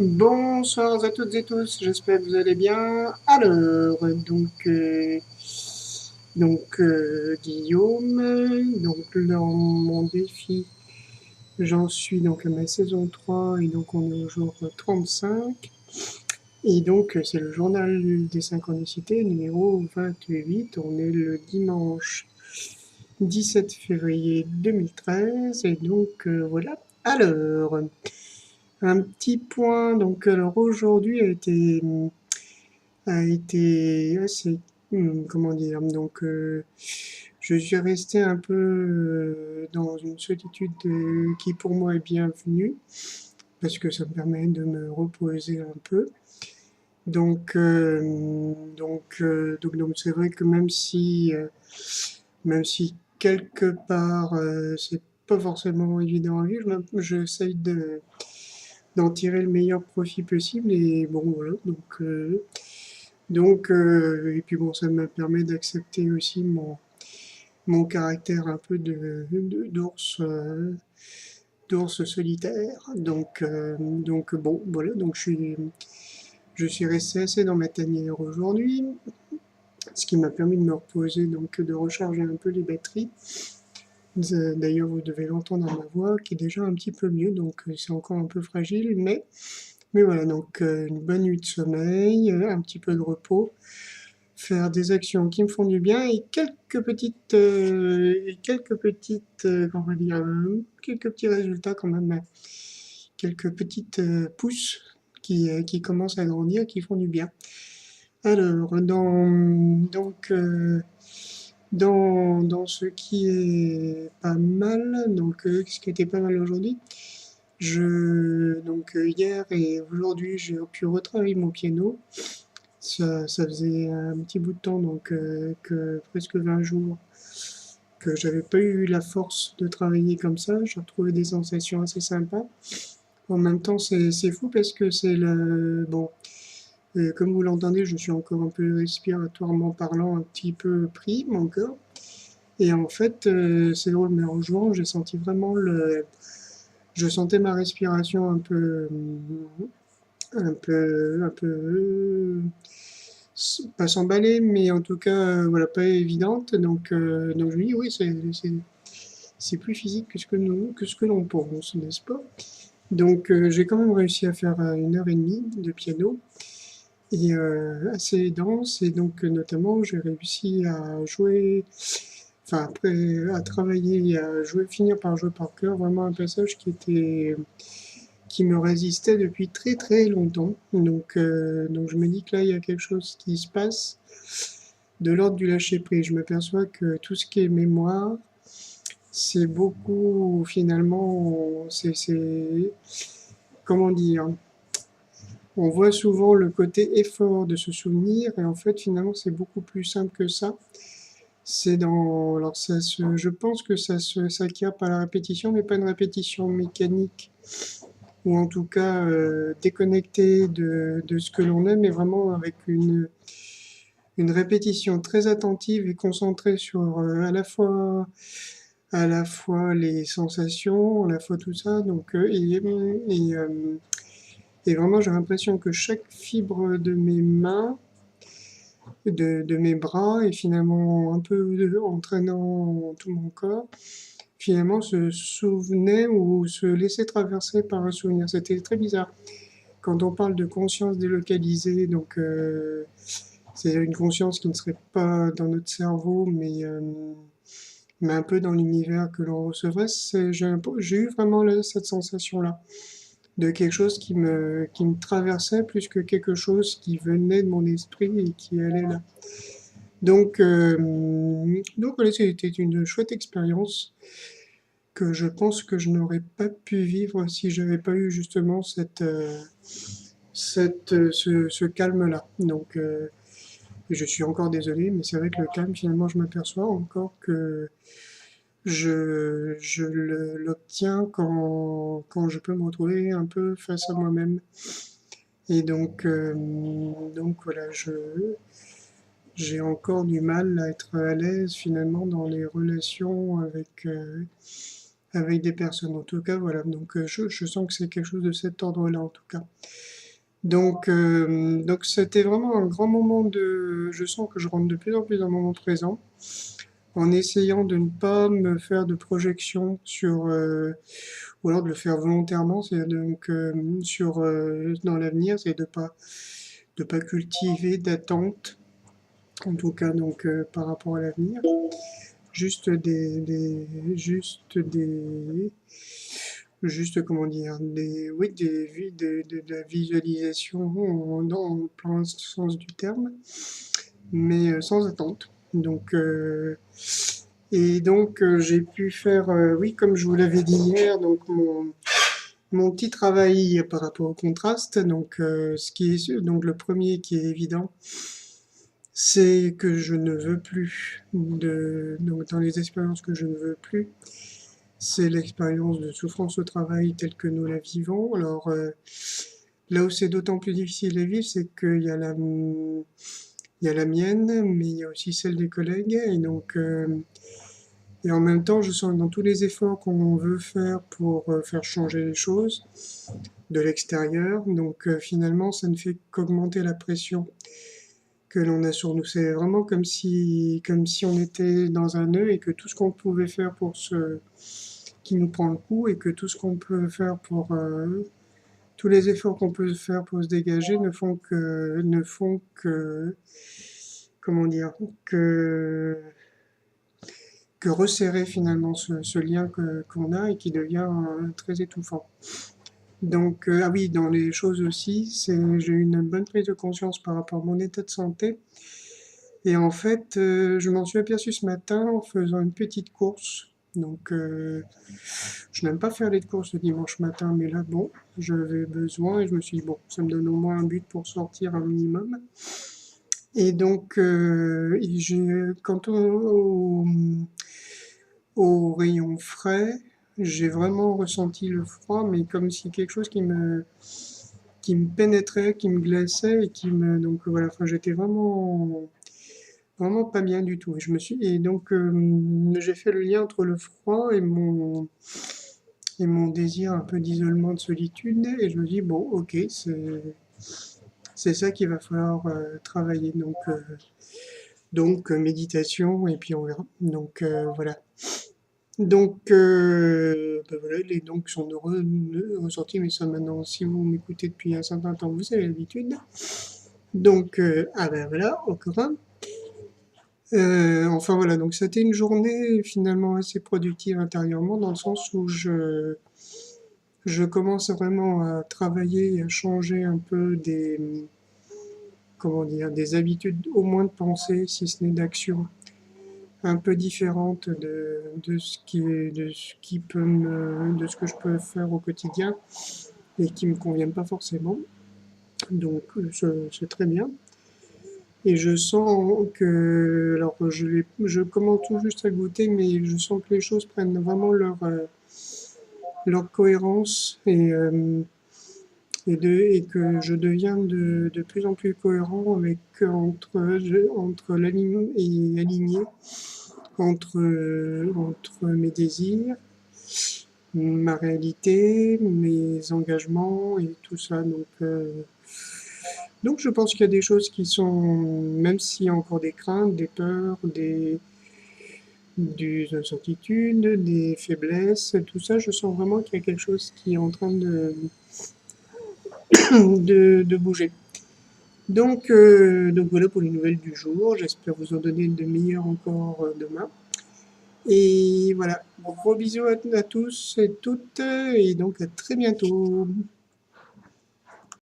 Bonsoir à toutes et tous, j'espère que vous allez bien. Alors, Guillaume, donc dans mon défi, j'en suis donc à ma saison 3 et donc on est au jour 35. Et donc c'est le journal des synchronicités numéro 28. On est le dimanche 17 février 2013 et donc voilà. Alors, un petit point, donc alors aujourd'hui a été assez, comment dire, donc je suis resté un peu dans une solitude qui pour moi est bienvenue, parce que ça me permet de me reposer un peu. Donc c'est vrai que même si quelque part c'est pas forcément évident à vivre, j'essaye d'en tirer le meilleur profit possible et bon voilà et puis bon, ça me permet d'accepter aussi mon caractère un peu d'ours solitaire. Donc bon, voilà, donc je suis resté assez dans ma tanière aujourd'hui, ce qui m'a permis de me reposer, donc de recharger un peu les batteries. D'ailleurs, vous devez l'entendre dans ma voix, qui est déjà un petit peu mieux, donc c'est encore un peu fragile, mais voilà, donc une bonne nuit de sommeil, un petit peu de repos, faire des actions qui me font du bien et comment dire, quelques petits résultats quand même, quelques petites pousses qui commencent à grandir, qui font du bien. Alors, dans ce qui est pas mal, ce qui était pas mal aujourd'hui, hier et aujourd'hui, j'ai pu retravailler mon piano. Ça faisait un petit bout de temps, que presque 20 jours, que j'avais pas eu la force de travailler comme ça. J'ai retrouvé des sensations assez sympas. En même temps, c'est fou parce que c'est le... Bon, comme vous l'entendez, je suis encore un peu respiratoirement parlant, un petit peu pris, mon corps. Et en fait, c'est drôle, mais en jouant, j'ai senti vraiment le... Je sentais ma respiration un peu, pas s'emballer, mais en tout cas, voilà, pas évidente. Donc je me dis, oui, c'est plus physique que ce que l'on pense, n'est-ce pas? Donc j'ai quand même réussi à faire 1 heure et demie de piano, et assez dense, et donc notamment j'ai réussi à jouer, enfin après, à travailler et à jouer, finir par jouer par cœur, vraiment un passage qui me résistait depuis très très longtemps. Donc je me dis que là, il y a quelque chose qui se passe de l'ordre du lâcher-prise. Je m'aperçois que tout ce qui est mémoire, c'est beaucoup, finalement, comment dire, on voit souvent le côté effort de se souvenir, et en fait, finalement, c'est beaucoup plus simple que ça. Alors je pense que s'acquiert par la répétition, mais pas une répétition mécanique, ou en tout cas déconnectée de ce que l'on aime, mais vraiment avec une répétition très attentive et concentrée sur à la fois les sensations, à la fois tout ça. Et vraiment, j'ai l'impression que chaque fibre de mes mains, de mes bras, et finalement un peu entraînant tout mon corps, finalement se souvenait ou se laissait traverser par un souvenir. C'était très bizarre. Quand on parle de conscience délocalisée, c'est une conscience qui ne serait pas dans notre cerveau, mais un peu dans l'univers que l'on recevrait. J'ai eu vraiment cette sensation-là, de quelque chose qui me traversait plus que quelque chose qui venait de mon esprit et qui allait là. Donc voilà, c'était une chouette expérience que je pense que je n'aurais pas pu vivre si j'avais pas eu justement ce calme-là. Je suis encore désolé, mais c'est vrai que le calme, finalement, je m'aperçois encore que l'obtiens quand je peux me retrouver un peu face à moi-même. Et donc voilà, j'ai encore du mal à être à l'aise finalement dans les relations avec des personnes. En tout cas, voilà. Donc, je sens que c'est quelque chose de cet ordre-là, en tout cas. Donc c'était vraiment un grand moment de. Je sens que je rentre de plus en plus dans le moment présent, en essayant de ne pas me faire de projections sur, ou alors de le faire volontairement, c'est donc sur dans l'avenir, c'est de pas cultiver d'attente, en tout cas donc par rapport à l'avenir, juste des juste comment dire, oui, de la visualisation dans le plein sens du terme, mais sans attente. Donc, j'ai pu faire, oui, comme je vous l'avais dit hier, donc mon petit travail par rapport au contraste. Donc, donc le premier qui est évident, c'est que je ne veux plus donc dans les expériences que je ne veux plus, c'est l'expérience de souffrance au travail telle que nous la vivons. Alors, là où c'est d'autant plus difficile à vivre, c'est qu'il y a la mienne, mais il y a aussi celle des collègues. Et en même temps, je sens que dans tous les efforts qu'on veut faire pour faire changer les choses de l'extérieur, donc finalement, ça ne fait qu'augmenter la pression que l'on a sur nous. C'est vraiment comme si on était dans un nœud et que tout ce qu'on pouvait faire pour qui nous prend le coup et que tout ce qu'on peut faire pour tous les efforts qu'on peut faire pour se dégager ne font que comment dire que resserrer finalement ce lien qu'on a et qui devient très étouffant. Donc ah oui, dans les choses aussi, j'ai eu une bonne prise de conscience par rapport à mon état de santé. Et en fait, je m'en suis aperçu ce matin en faisant une petite course. Donc, je n'aime pas faire les courses le dimanche matin, mais là, bon, j'avais besoin et je me suis dit, bon, ça me donne au moins un but pour sortir un minimum. Et donc, quant au rayon frais, j'ai vraiment ressenti le froid, mais comme si quelque chose qui me pénétrait, qui me glaçait et donc voilà, enfin, j'étais vraiment pas bien du tout. Et donc, j'ai fait le lien entre le froid et mon désir un peu d'isolement, de solitude, et je me dis, bon, ok, c'est ça qu'il va falloir travailler. Donc, méditation, et puis on verra. Donc, voilà. Donc, ben voilà, les donc sont heureux ressortis, mais ça maintenant, si vous m'écoutez depuis un certain temps, vous avez l'habitude. Donc, ah ben voilà, au courant. Enfin voilà, donc c'était une journée finalement assez productive intérieurement, dans le sens où je commence vraiment à travailler et à changer un peu comment dire, des habitudes, au moins de pensée, si ce n'est d'action, un peu différentes de ce que je peux faire au quotidien et qui me conviennent pas forcément. Donc, c'est très bien. Et je sens que, alors je commence tout juste à goûter, mais je sens que les choses prennent vraiment leur cohérence et que je deviens de plus en plus cohérent entre l'alignement et aligné entre mes désirs, ma réalité, mes engagements et tout ça. Donc je pense qu'il y a des choses qui sont, même s'il y a encore des craintes, des peurs, des incertitudes, des faiblesses, tout ça, je sens vraiment qu'il y a quelque chose qui est en train de bouger. Donc voilà pour les nouvelles du jour. J'espère vous en donner de meilleures encore demain. Et voilà, gros bisous à tous et toutes, et donc à très bientôt.